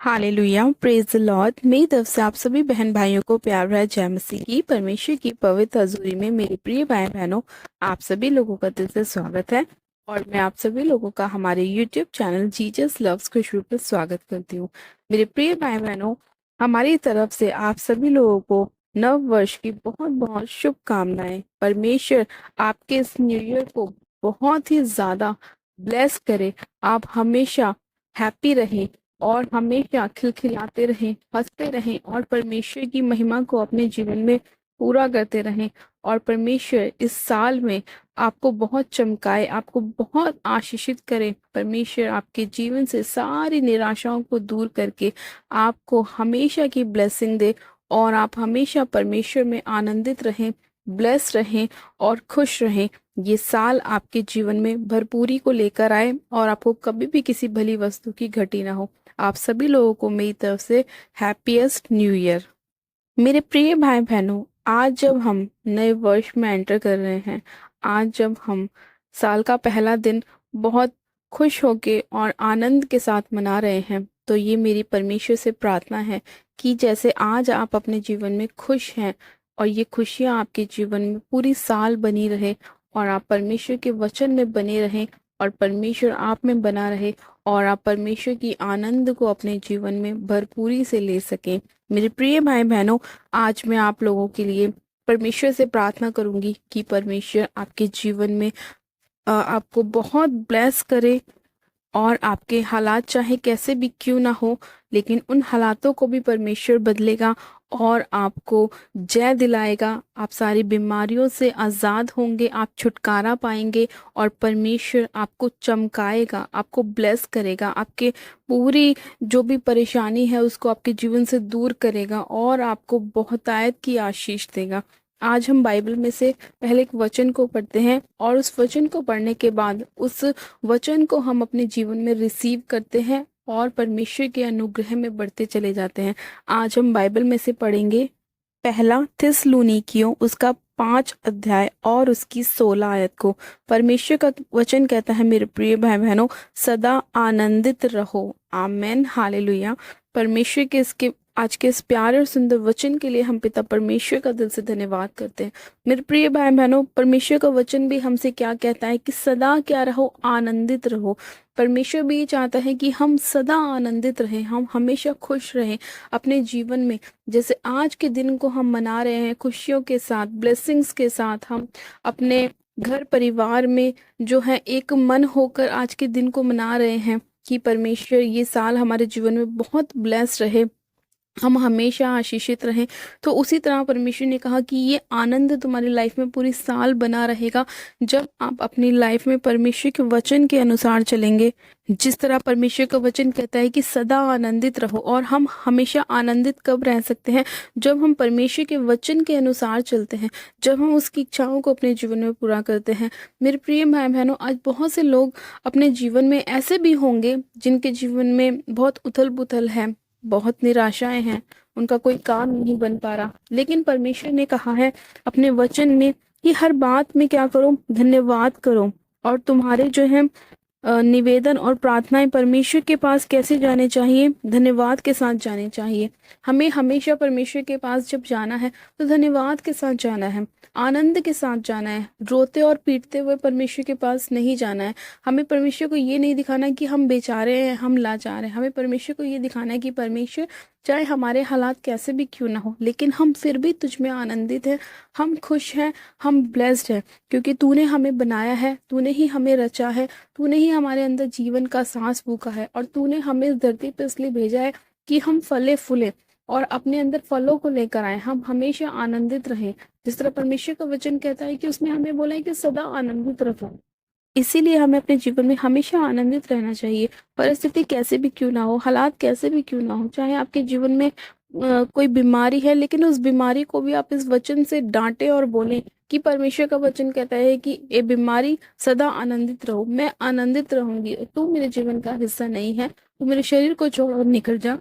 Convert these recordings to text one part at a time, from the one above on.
Hallelujah, praise the Lord. मेरी तरफ से आप सभी बहन भाइयों को प्यार भरा जय मसीह की। परमेश्वर की पवित्र हजूरी में मेरे प्रिय भाई बहनों, आप सभी लोगों का दिल से स्वागत है। और मैं आप सभी लोगों का हमारे यूट्यूब चैनल जीसस लव्स खुशबू पर स्वागत करती हूँ। मेरे प्रिय भाई बहनों, हमारी तरफ से आप सभी लोगों को नव वर्ष की बहुत बहुत शुभकामनाएं। परमेश्वर आपके इस न्यू ईयर को बहुत ही ज्यादा ब्लेस करे। आप हमेशा हैप्पी रहें और हमेशा खिलखिलाते रहें, हंसते रहें और परमेश्वर की महिमा को अपने जीवन में पूरा करते रहें। और परमेश्वर इस साल में आपको बहुत चमकाए, आपको बहुत आशीषित करे। परमेश्वर आपके जीवन से सारी निराशाओं को दूर करके आपको हमेशा की ब्लेसिंग दे और आप हमेशा परमेश्वर में आनंदित रहें, ब्लेस रहें और खुश रहें। ये साल आपके जीवन में भरपूरी को लेकर आए और आपको कभी भी किसी भली वस्तु की घटी ना हो। आप सभी लोगों को मेरी तरफ से हैप्पीएस्ट न्यू ईयर। मेरे प्रिय भाई बहनों, आज जब हम नए वर्ष में एंटर कर रहे हैं, आज जब हम साल का पहला दिन बहुत खुश होके और आनंद के साथ मना रहे हैं, तो ये मेरी परमेश्वर से प्रार्थना है कि जैसे आज आप अपने जीवन में खुश हैं और ये खुशियाँ आपके जीवन में पूरी साल बनी रहे और आप परमेश्वर के वचन में बने रहें और परमेश्वर आप में बना रहे और आप परमेश्वर की आनंद को अपने जीवन में भरपूरी से ले सकें। मेरे प्रिय भाई बहनों, आज मैं आप लोगों के लिए परमेश्वर से प्रार्थना करूंगी कि परमेश्वर आपके जीवन में आपको बहुत ब्लेस करे और आपके हालात चाहे कैसे भी क्यों ना हो, लेकिन उन हालातों को भी परमेश्वर बदलेगा और आपको जय दिलाएगा। आप सारी बीमारियों से आज़ाद होंगे, आप छुटकारा पाएंगे और परमेश्वर आपको चमकाएगा, आपको ब्लेस करेगा, आपके पूरी जो भी परेशानी है उसको आपके जीवन से दूर करेगा और आपको बहुतायत की आशीष देगा। आज हम बाइबल में से पहले एक वचन को पढ़ते हैं और उस वचन को पढ़ने के बाद उस वचन को हम अपने जीवन में रिसीव करते हैं और परमेश्वर के अनुग्रह में बढ़ते चले जाते हैं। आज हम बाइबल में से पढ़ेंगे पहला थिस्सलुनीकियों उसका 5 अध्याय और उसकी 16 आयत को। परमेश्वर का वचन कहता है, मेरे प्रिय भाई बहनों, सदा आनंदित रहो। आमेन, हालेलुया। परमेश्वर के इसके आज के इस प्यारे और सुंदर वचन के लिए हम पिता परमेश्वर का दिल से धन्यवाद करते हैं। मेरे प्रिय भाई बहनों, परमेश्वर का वचन भी हमसे क्या कहता है कि सदा क्या रहो, आनंदित रहो। परमेश्वर भी ये चाहता है कि हम सदा आनंदित रहें, हम हमेशा खुश रहें अपने जीवन में। जैसे आज के दिन को हम मना रहे हैं खुशियों के साथ, ब्लेसिंग्स के साथ, हम अपने घर परिवार में जो है एक मन होकर आज के दिन को मना रहे हैं कि परमेश्वर ये साल हमारे जीवन में बहुत ब्लेस रहे, हम हमेशा आशीषित रहें। तो उसी तरह परमेश्वर ने कहा कि ये आनंद तुम्हारी लाइफ में पूरी साल बना रहेगा जब आप अपनी लाइफ में परमेश्वर के वचन के अनुसार चलेंगे। जिस तरह परमेश्वर का वचन कहता है कि सदा आनंदित रहो, और हम हमेशा आनंदित कब रह सकते हैं? जब हम परमेश्वर के वचन के अनुसार चलते हैं, जब हम उसकी इच्छाओं को अपने जीवन में पूरा करते हैं। मेरे प्रिय भाई बहनों, आज बहुत से लोग अपने जीवन में ऐसे भी होंगे जिनके जीवन में बहुत उथल पुथल है, बहुत निराशाएं हैं, उनका कोई काम नहीं बन पा रहा, लेकिन परमेश्वर ने कहा है अपने वचन में कि हर बात में क्या करो, धन्यवाद करो। और तुम्हारे जो है निवेदन और प्रार्थनाएं परमेश्वर के पास कैसे जाने चाहिए? धन्यवाद के साथ जाने चाहिए। हमें हमेशा परमेश्वर के पास जब जाना है तो धन्यवाद के साथ जाना है, आनंद के साथ जाना है। रोते और पीटते हुए परमेश्वर के पास नहीं जाना है। हमें परमेश्वर को ये नहीं दिखाना है कि हम बेचारे हैं, हम लाचार हैं। हमें परमेश्वर को ये दिखाना है कि परमेश्वर, चाहे हमारे हालात कैसे भी क्यों ना हो, लेकिन हम फिर भी तुझ में आनंदित हैं, हम खुश हैं, हम ब्लेस्ड हैं, क्योंकि तूने हमें बनाया है, तूने ही हमें रचा है, तूने ही हमारे अंदर जीवन का सांस फूंका है और तूने हमें इस धरती पर इसलिए भेजा है कि हम फले फूले और अपने अंदर फलों को लेकर आए, हम हमेशा आनंदित रहें। जिस तरह परमेश्वर का वचन कहता है कि उसने हमें बोला है कि सदा आनंदित रहो। इसीलिए हमें अपने जीवन में हमेशा आनंदित रहना चाहिए। परिस्थिति कैसे भी क्यों ना हो, हालात कैसे भी क्यों ना हो, चाहे आपके जीवन में कोई बीमारी है, लेकिन उस बीमारी को भी आप इस वचन से डांटे और बोलें कि परमेश्वर का वचन कहता है कि ये बीमारी सदा आनंदित रहो, मैं आनंदित रहूंगी, तू मेरे जीवन का हिस्सा नहीं है, तू मेरे शरीर को छोड़ और निकल जा।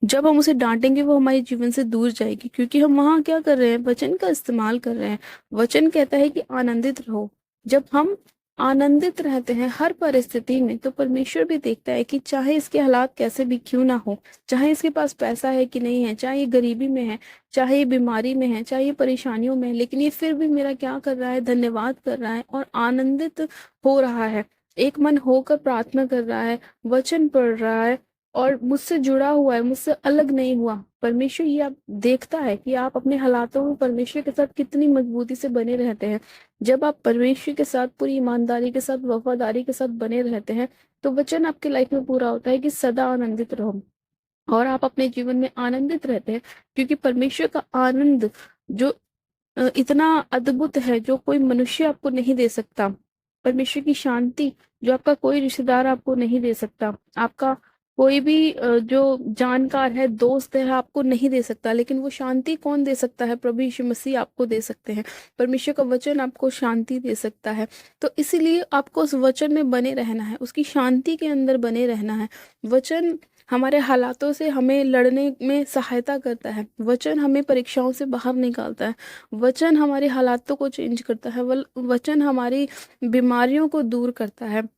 जब हम उसे डांटेंगे वो हमारे जीवन से दूर जाएगी, क्योंकि हम वहाँ क्या कर रहे हैं, वचन का इस्तेमाल कर रहे हैं। वचन कहता है कि आनंदित रहो। जब हम आनंदित रहते हैं हर परिस्थिति में, तो परमेश्वर भी देखता है कि चाहे इसके हालात कैसे भी क्यों ना हो, चाहे इसके पास पैसा है कि नहीं है, चाहे ये गरीबी में है, चाहे ये बीमारी में है, चाहे ये परेशानियों में है, लेकिन ये फिर भी मेरा क्या कर रहा है, धन्यवाद कर रहा है और आनंदित हो रहा है, एक मन होकर प्रार्थना कर रहा है, वचन पढ़ रहा है और मुझसे जुड़ा हुआ है, मुझसे अलग नहीं हुआ। परमेश्वर ये आप देखता है कि आप अपने हालातों में परमेश्वर के साथ कितनी मजबूती से बने रहते हैं। जब आप परमेश्वर के साथ पूरी ईमानदारी के साथ, वफादारी के साथ बने रहते हैं, तो वचन आपके लाइफ में पूरा होता है कि सदा आनंदित रहो, और आप अपने जीवन में आनंदित रहते हैं, क्योंकि परमेश्वर का आनंद जो इतना अद्भुत है, जो कोई मनुष्य आपको नहीं दे सकता। परमेश्वर की शांति जो आपका कोई रिश्तेदार आपको नहीं दे सकता, आपका कोई भी जो जानकार है, दोस्त है, आपको नहीं दे सकता, लेकिन वो शांति कौन दे सकता है? प्रभु यीशु मसीह आपको दे सकते हैं। परमेश्वर का वचन आपको शांति दे सकता है। तो इसीलिए आपको उस वचन में बने रहना है, उसकी शांति के अंदर बने रहना है। वचन हमारे हालातों से हमें लड़ने में सहायता करता है, वचन हमें परीक्षाओं से बाहर निकालता है, वचन हमारे हालातों को चेंज करता है, वचन हमारी बीमारियों को दूर करता है।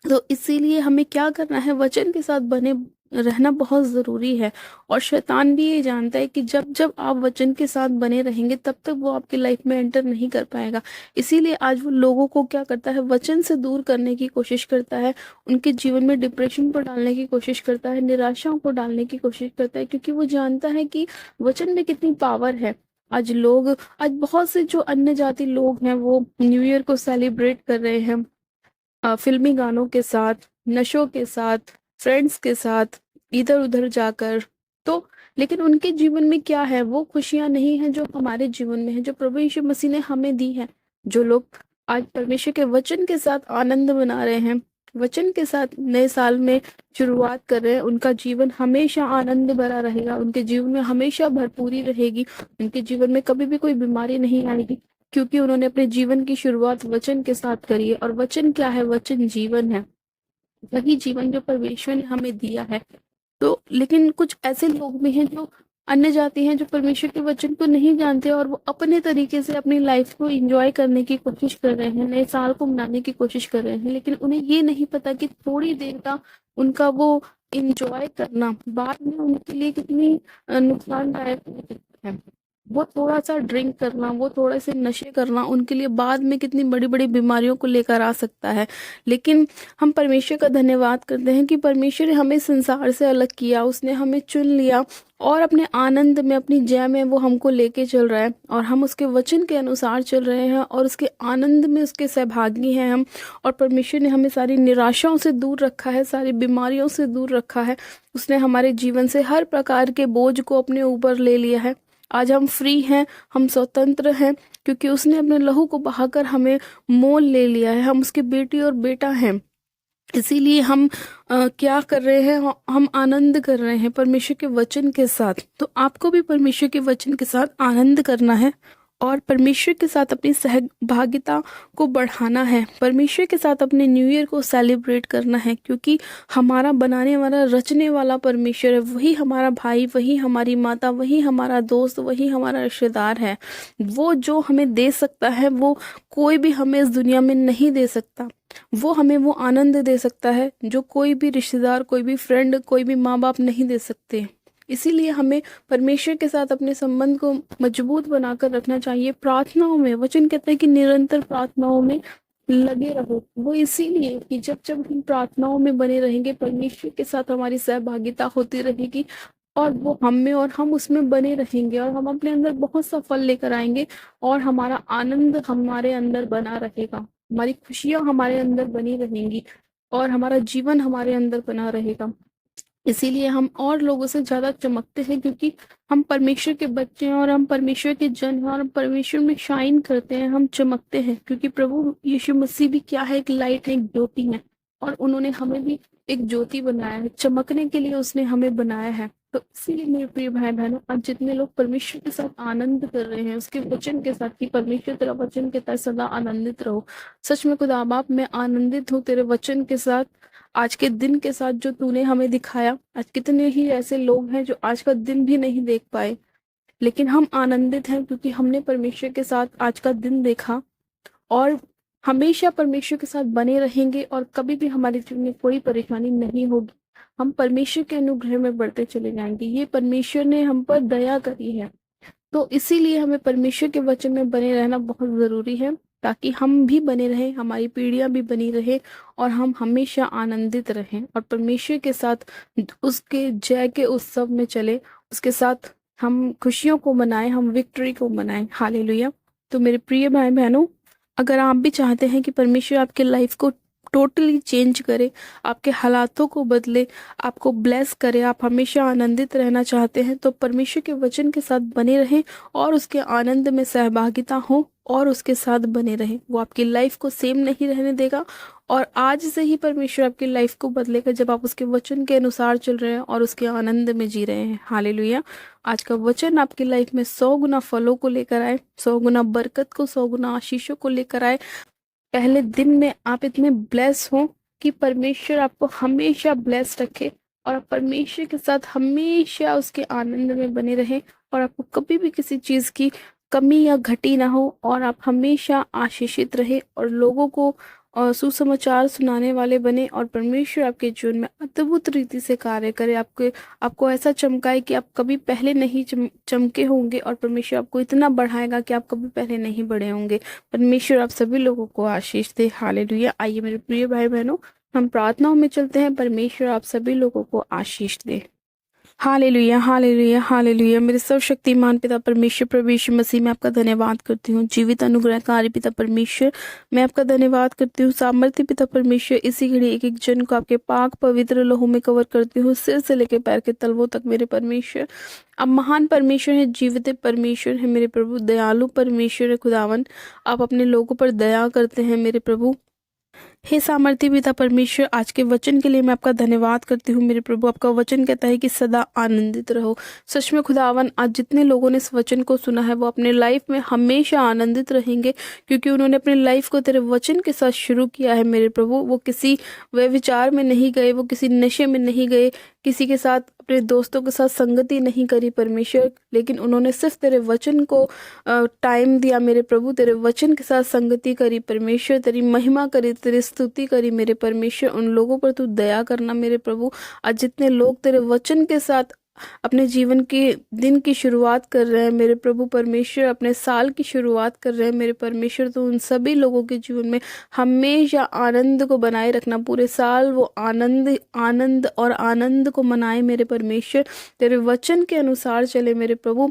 तो इसीलिए हमें क्या करना है, वचन के साथ बने रहना बहुत ज़रूरी है। और शैतान भी ये जानता है कि जब जब आप वचन के साथ बने रहेंगे, तब तक वो आपकी लाइफ में एंटर नहीं कर पाएगा। इसीलिए आज वो लोगों को क्या करता है, वचन से दूर करने की कोशिश करता है, उनके जीवन में डिप्रेशन को डालने की कोशिश करता है, निराशाओं को डालने की कोशिश करता है, क्योंकि वो जानता है कि वचन में कितनी पावर है। आज बहुत से जो अन्य जाति लोग हैं, वो न्यू ईयर को सेलिब्रेट कर रहे हैं फिल्मी गानों के साथ, नशों के साथ, फ्रेंड्स के साथ, इधर उधर जाकर। तो लेकिन उनके जीवन में क्या है, वो खुशियां नहीं है जो हमारे जीवन में है, जो प्रभु यीशु मसीह ने हमें दी है। जो लोग आज परमेश्वर के वचन के साथ आनंद मना रहे हैं, वचन के साथ नए साल में शुरुआत कर रहे हैं, उनका जीवन हमेशा आनंद भरा रहेगा, उनके जीवन में हमेशा भरपूरी रहेगी, उनके जीवन में कभी भी कोई बीमारी नहीं आएगी, क्योंकि उन्होंने अपने जीवन की शुरुआत वचन के साथ करी है। और वचन क्या है? वचन जीवन है, वही जीवन जो परमेश्वर ने हमें दिया है। तो लेकिन कुछ ऐसे लोग भी हैं जो अन्य जाति हैं, जो परमेश्वर के वचन को नहीं जानते और वो अपने तरीके से अपनी लाइफ को एंजॉय करने की कोशिश कर रहे हैं, नए साल को मनाने की कोशिश कर रहे हैं, लेकिन उन्हें ये नहीं पता कि थोड़ी देर का उनका वो एंजॉय करना बाद में उनके लिए कितनी नुकसानदायक हो सकता है। वो थोड़ा सा ड्रिंक करना, वो थोड़े से नशे करना उनके लिए बाद में कितनी बड़ी बड़ी बीमारियों को लेकर आ सकता है। लेकिन हम परमेश्वर का धन्यवाद करते हैं कि परमेश्वर ने हमें संसार से अलग किया, उसने हमें चुन लिया और अपने आनंद में, अपनी जय में वो हमको लेके चल रहा है, और हम उसके वचन के अनुसार चल रहे हैं और उसके आनंद में उसके सहभागी हैं हम। और परमेश्वर ने हमें सारी निराशाओं से दूर रखा है, सारी बीमारियों से दूर रखा है। उसने हमारे जीवन से हर प्रकार के बोझ को अपने ऊपर ले लिया है। आज हम फ्री हैं, हम स्वतंत्र हैं, क्योंकि उसने अपने लहू को बहाकर हमें मोल ले लिया है। हम उसके बेटी और बेटा हैं। इसीलिए हम क्या कर रहे हैं, हम आनंद कर रहे हैं परमेश्वर के वचन के साथ। तो आपको भी परमेश्वर के वचन के साथ आनंद करना है और परमेश्वर के साथ अपनी सहभागिता को बढ़ाना है, परमेश्वर के साथ अपने न्यू ईयर को सेलिब्रेट करना है, क्योंकि हमारा बनाने वाला, रचने वाला परमेश्वर है। वही हमारा भाई, वही हमारी माता, वही हमारा दोस्त, वही हमारा रिश्तेदार है। वो जो हमें दे सकता है, वो कोई भी हमें इस दुनिया में नहीं दे सकता। वो हमें वो आनंद दे सकता है जो कोई भी रिश्तेदार, कोई भी फ्रेंड, कोई भी माँ बाप नहीं दे सकते। इसीलिए हमें परमेश्वर के साथ अपने संबंध को मजबूत बनाकर रखना चाहिए। प्रार्थनाओं में, वचन कहते हैं कि निरंतर प्रार्थनाओं में लगे रहो। वो इसीलिए कि जब जब हम प्रार्थनाओं में बने रहेंगे, परमेश्वर के साथ हमारी सहभागिता होती रहेगी और वो हम में और हम उसमें बने रहेंगे, और हम अपने अंदर बहुत सा फल लेकर आएंगे, और हमारा आनंद हमारे अंदर बना रहेगा, हमारी खुशियां हमारे अंदर बनी रहेंगी, और हमारा जीवन हमारे अंदर बना रहेगा। इसीलिए हम और लोगों से ज्यादा चमकते हैं, क्योंकि हम परमेश्वर के बच्चे हैं और हम परमेश्वर के जन हैं, और हम परमेश्वर में शाइन करते हैं, हम चमकते हैं, क्योंकि प्रभु यीशु मसीह भी क्या है, एक लाइट है, एक ज्योति है, और उन्होंने हमें भी एक ज्योति बनाया है, चमकने के लिए उसने हमें बनाया है। तो इसीलिए मेरे प्रिय भाई बहनों, आज जितने लोग परमेश्वर के साथ आनंद कर रहे हैं, उसके वचन के साथ, कि परमेश्वर तेरा वचन के तहत सदा आनंदित रहो। सच में खुदा बाप, मैं आनंदित हूँ तेरे वचन के साथ, आज के दिन के साथ जो तूने हमें दिखाया। आज कितने ही ऐसे लोग हैं जो आज का दिन भी नहीं देख पाए, लेकिन हम आनंदित हैं क्योंकि हमने परमेश्वर के साथ आज का दिन देखा, और हमेशा परमेश्वर के साथ बने रहेंगे और कभी भी हमारे जीवन में कोई परेशानी नहीं होगी। हम परमेश्वर के अनुग्रह में बढ़ते चले जाएंगे। ये परमेश्वर ने हम पर दया करी है, तो इसीलिए हमें परमेश्वर के वचन में बने रहना बहुत जरूरी है, ताकि हम भी बने रहें, हमारी पीढ़ियां भी बनी रहे और हम हमेशा आनंदित रहें और परमेश्वर के साथ उसके जय के उत्सव में चले, उसके साथ हम खुशियों को मनाएं, हम विक्ट्री को मनाएं। हालेलुया। तो मेरे प्रिय भाई बहनों, अगर आप भी चाहते हैं कि परमेश्वर आपके लाइफ को टोटली चेंज करे, आपके हालातों को बदले, आपको ब्लेस करे, आप हमेशा आनंदित रहना चाहते हैं, तो परमेश्वर के वचन के साथ बने रहें और उसके आनंद में सहभागिता हो और उसके साथ बने रहें। वो आपकी लाइफ को सेम नहीं रहने देगा और आज से ही परमेश्वर आपकी लाइफ को बदलेगा जब आप उसके वचन के अनुसार चल रहे हैं और उसके आनंद में जी रहे हैं। हालेलुया। आज का वचन आपकी लाइफ में 100 गुना फलों को लेकर आए, 100 गुना बरकत को, 100 गुना आशीषों को लेकर आए। पहले दिन में आप इतने ब्लेस हो कि परमेश्वर आपको हमेशा ब्लेस रखे और आप परमेश्वर के साथ हमेशा उसके आनंद में बने रहें और आपको कभी भी किसी चीज की कमी या घटी ना हो और आप हमेशा आशीषित रहे और लोगों को सुसमाचार सुनाने वाले बने और परमेश्वर आपके जीवन में अद्भुत रीति से कार्य करे, आपको ऐसा चमकाए कि आप कभी पहले नहीं चमके होंगे और परमेश्वर आपको इतना बढ़ाएगा कि आप कभी पहले नहीं बढ़े होंगे। परमेश्वर आप सभी लोगों को आशीष दे। हालेलुया। आइए मेरे प्रिय भाई बहनों, हम प्रार्थनाओं में चलते हैं। परमेश्वर आप सभी लोगों को आशीष दे। Hallelujah, hallelujah, hallelujah. मेरे सर्वशक्तिमान पिता परमेश्वर प्रभु यीशु मसीह में आपका धन्यवाद करती हूँ। जीवित अनुग्रहकारी पिता परमेश्वर, मैं आपका धन्यवाद करती हूँ। सामर्थ्य पिता परमेश्वर, इसी घड़ी एक एक जन को आपके पाक पवित्र लहू में कवर करती हूँ, सिर से लेकर पैर के तलवों तक। मेरे परमेश्वर आप महान परमेश्वर है, जीवित परमेश्वर है मेरे प्रभु, दयालु परमेश्वर है खुदावन। आप अपने लोगों पर दया करते हैं मेरे प्रभु। हे सामर्थ्य पिता परमेश्वर, आज के वचन के लिए मैं आपका धन्यवाद करती हूँ मेरे प्रभु। आपका वचन कहता है कि सदा आनंदित रहो। सच में खुदावन, आज जितने लोगों ने इस वचन को सुना है वो अपने लाइफ में हमेशा आनंदित रहेंगे, क्योंकि उन्होंने अपनी लाइफ को तेरे वचन के साथ शुरू किया है मेरे प्रभु। वो किसी व्यभिचार में नहीं गए, वो किसी नशे में नहीं गए, किसी के साथ, अपने दोस्तों के साथ संगति नहीं करी परमेश्वर, लेकिन उन्होंने सिर्फ तेरे वचन को टाइम दिया मेरे प्रभु, तेरे वचन के साथ संगति करी परमेश्वर, तेरी महिमा करी, तेरी स्तुति करी मेरे परमेश्वर। उन लोगों पर तू दया करना मेरे प्रभु। आज जितने लोग तेरे वचन के साथ अपने जीवन के दिन की शुरुआत कर रहे हैं मेरे प्रभु परमेश्वर, अपने साल की शुरुआत कर रहे हैं मेरे परमेश्वर, तो उन सभी लोगों के जीवन में हमेशा आनंद को बनाए रखना। पूरे साल वो आनंद आनंद और आनंद को मनाए मेरे परमेश्वर, तेरे वचन के अनुसार चले मेरे प्रभु।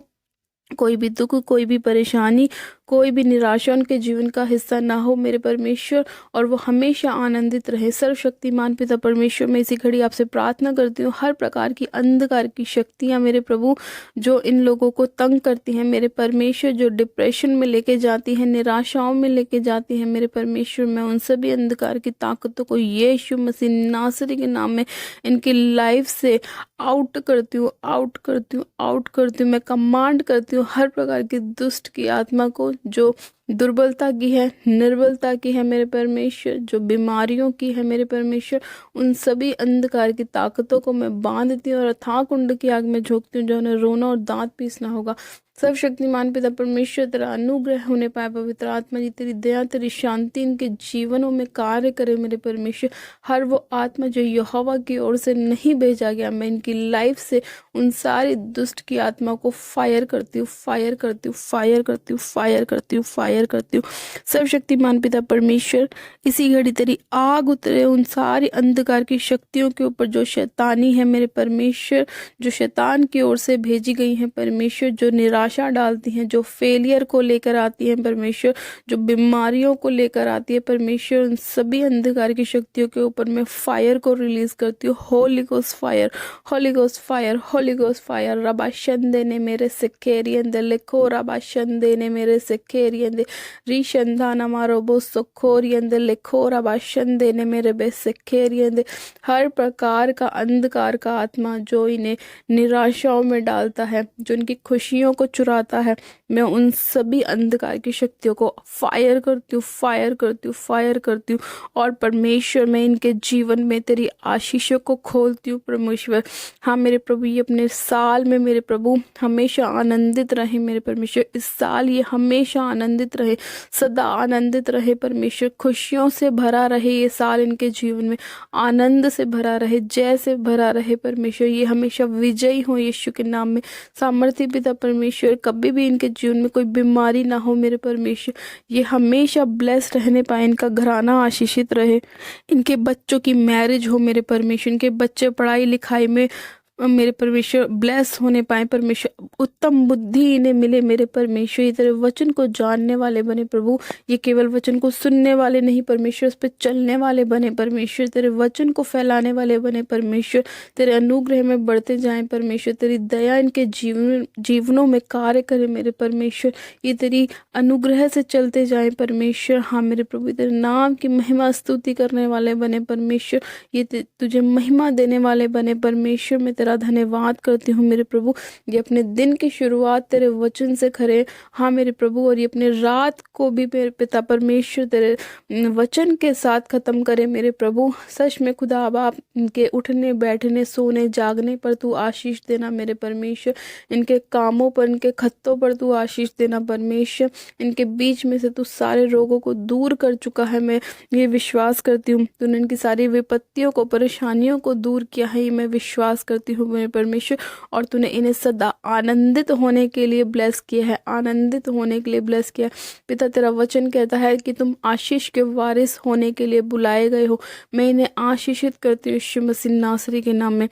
कोई भी दुख, कोई भी परेशानी, कोई भी निराशा उनके जीवन का हिस्सा ना हो मेरे परमेश्वर, और वो हमेशा आनंदित रहे। सर्वशक्तिमान पिता परमेश्वर, मैं इसी घड़ी आपसे प्रार्थना करती हूँ, हर प्रकार की अंधकार की शक्तियाँ मेरे प्रभु जो इन लोगों को तंग करती हैं मेरे परमेश्वर, जो डिप्रेशन में लेके जाती हैं, निराशाओं में लेके जाती हैं मेरे परमेश्वर, मैं उन सभी अंधकार की ताकतों को यीशु मसीह नासरी के नाम में इनकी लाइफ से आउट करती हूँ, आउट करती हूँ, आउट करती हूँ। मैं कमांड करती हूँ हर प्रकार की दुष्ट की आत्मा को, जो दुर्बलता की है, निर्बलता की है मेरे परमेश्वर, जो बीमारियों की है मेरे परमेश्वर, उन सभी अंधकार की ताकतों को मैं बांधती हूँ और अथाह कुंड की आग में झोंकती हूँ, जो उन्हें रोना और दांत पीसना होगा। सर्वशक्तिमान पिता परमेश्वर, तेरा अनुग्रह होने पाए, पवित्र आत्मा जी तेरी दया, तेरी शांति इनके जीवनों में कार्य करे मेरे परमेश्वर। हर वो आत्मा जो यहोवा की ओर से नहीं भेजा गया, मैं इनकी लाइफ से उन सारी दुष्ट की आत्मा को फायर करती हूँ, फायर करती हूँ, फायर करती हूँ, फायर करती हूँ, फायर करती हूँ। सर्वशक्तिमान पिता परमेश्वर, इसी घड़ी तेरी आग उतरे उन सारी अंधकार की शक्तियों के ऊपर जो शैतानी है मेरे परमेश्वर, जो शैतान की ओर से भेजी गई है परमेश्वर, जो निराशा डालती हैं, जो फेलियर को लेकर आती है परमेश्वर, जो बीमारियों को लेकर आती है परमेश्वर, उन सभी अंधकार की शक्तियों के ऊपर मैं फायर को रिलीज करती हूँ। Holy ghost fire, holy ghost fire, holy ghost fire. रबाशंदे ने मेरे सिखेरियन दे लिखो, रबाशंदे ने मेरे सिखेरियन दे रिशंदाना मारो बो सुखोरियन दे लिखो, रबाशंदे ने मेरे बे सिखेरियन दे। हर प्रकार का अंधकार का आत्मा जो इन्हें निराशाओं में डालता है, जो इनकी खुशियों को चुराता है, मैं उन सभी अंधकार की शक्तियों को फायर करती हूँ, फायर करती हूँ, फायर करती हूँ। और परमेश्वर, मैं इनके जीवन में तेरी आशीषों को खोलती हूँ परमेश्वर। हाँ मेरे प्रभु, ये अपने साल में मेरे प्रभु हमेशा आनंदित रहे मेरे परमेश्वर। इस साल ये हमेशा आनंदित रहे, सदा आनंदित रहे परमेश्वर। खुशियों से भरा रहे ये साल, इनके जीवन में आनंद से भरा रहे, जय से भरा रहे परमेश्वर। ये हमेशा विजयी हो यीशु के नाम में। सामर्थ्य पिता परमेश्वर, कभी भी इनके जीवन में कोई बीमारी ना हो मेरे परमेश्वर। ये हमेशा ब्लेस्ड रहने पाए, इनका घराना आशीषित रहे, इनके बच्चों की मैरिज हो मेरे परमेश्वर, इनके बच्चे पढ़ाई लिखाई में मेरे परमेश्वर ब्लेस होने पाए परमेश्वर। उत्तम बुद्धि इन्हें मिले मेरे परमेश्वर। ये तेरे वचन को जानने वाले बने प्रभु, ये केवल वचन को सुनने वाले नहीं परमेश्वर, उस पर चलने वाले बने परमेश्वर। तेरे वचन को फैलाने वाले बने परमेश्वर। तेरे अनुग्रह में बढ़ते जाएं परमेश्वर। तेरी दया इनके जीवनों में कार्य करे मेरे परमेश्वर। ये तेरी अनुग्रह से चलते जाएं परमेश्वर। हाँ मेरे प्रभु, तेरे नाम की महिमा स्तुति करने वाले बने परमेश्वर। ये तुझे महिमा देने वाले बने परमेश्वर। मैं तेरा धन्यवाद करती हूँ मेरे प्रभु। ये अपने दिन की शुरुआत तेरे वचन से करे, हाँ मेरे प्रभु। और ये अपने रात को भी मेरे पिता परमेश्वर तेरे वचन के साथ खत्म करे मेरे प्रभु। सच में खुदा बाप, इनके उठने बैठने सोने जागने पर तू आशीष देना मेरे परमेश्वर। इनके कामों पर, इनके खत्तों पर तू आशीष देना परमेश्वर। इनके बीच में से तू सारे रोगों को दूर कर चुका है, मैं ये विश्वास करती हूँ। तूने इनकी सारी विपत्तियों को, परेशानियों को दूर किया है, ये मैं विश्वास करती हूँ मेरे परमेश्वर। और तूने इन्हें सदा आनंदित होने के लिए ब्लेस किया है, आनंदित होने के लिए ब्लेस किया है पिता। तेरा वचन कहता है कि तुम आशीष के वारिस होने के लिए बुलाए गए हो। मैं इन्हें आशीषित करती हूँ यीशु मसीह नासरी के नाम में।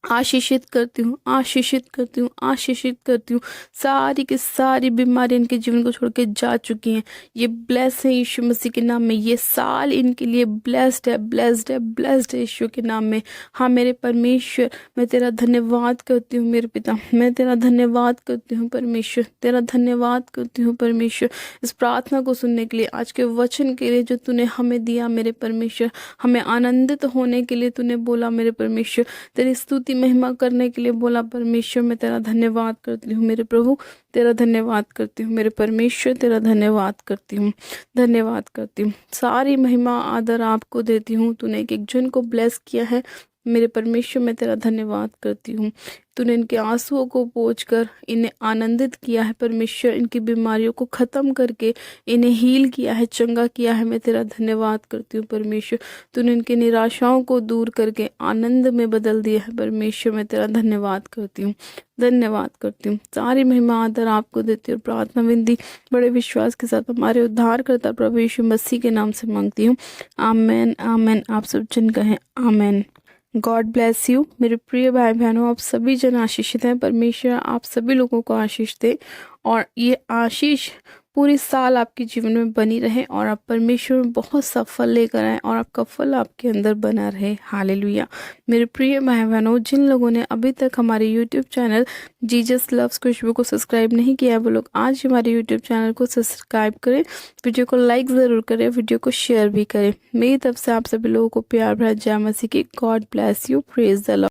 आशीषित करती हूँ, आशीषित करती हूँ, आशीषित करती हूँ। सारी की सारी बीमारी इनके जीवन को छोड़ के जा चुकी हैं। ये ब्लेस है यीशु मसीह के नाम में। ये साल इनके लिए ब्लेस्ड है, ब्लेस्ड है, ब्लेस्ड है यीशु के नाम में। हाँ मेरे परमेश्वर, मैं तेरा धन्यवाद करती हूँ मेरे पिता। मैं तेरा धन्यवाद करती हूँ परमेश्वर, तेरा धन्यवाद करती हूँ परमेश्वर। इस प्रार्थना को सुनने के लिए, आज के वचन के लिए जो तूने हमें दिया मेरे परमेश्वर। हमें आनंदित होने के लिए तूने बोला मेरे परमेश्वर। तेरी स्तुति महिमा करने के लिए बोला परमेश्वर। मैं तेरा धन्यवाद करती हूँ मेरे प्रभु, तेरा धन्यवाद करती हूँ मेरे परमेश्वर, तेरा धन्यवाद करती हूँ, धन्यवाद करती हूँ। सारी महिमा आदर आपको देती हूँ। तूने एक एक जन को ब्लेस किया है मेरे परमेश्वर। मैं तेरा धन्यवाद करती हूँ। तूने इनके आंसुओं को पोंछकर इन्हें आनंदित किया है परमेश्वर। इनकी बीमारियों को ख़त्म करके इन्हें हील किया है, चंगा किया है। मैं तेरा धन्यवाद करती हूँ परमेश्वर। तूने इनकी निराशाओं को दूर करके आनंद में बदल दिया है परमेश्वर। मैं तेरा धन्यवाद करती हूँ, धन्यवाद करती हूँ। सारी महिमा आदर आपको देती हूँ। प्रार्थना विनती बड़े विश्वास के साथ हमारे उद्धारकर्ता प्रभु यीशु मसीह के नाम से मांगती हूँ, आमेन, आमेन। आप सब जन कहें आमेन। गॉड ब्लेस यू मेरे प्रिय भाई बहनों। आप सभी जन आशीषित हैं। परमेश्वर आप सभी लोगों को आशीष दे और ये आशीष पूरी साल आपके जीवन में बनी रहे और आप परमेश्वर में बहुत सा फल लेकर आए और आपका फल आपके अंदर बना रहे। हालेलुया। मेरे प्रिय भाई बहनों, जिन लोगों ने अभी तक हमारे यूट्यूब चैनल जीसस लव्स खुशबू को सब्सक्राइब नहीं किया है, वो लोग आज हमारे यूट्यूब चैनल को सब्सक्राइब करें, वीडियो को लाइक ज़रूर करें, वीडियो को शेयर भी करें। मेरी तरफ से आप सभी लोगों को प्यार भरा जय मसीह की। God bless you, praise the Lord.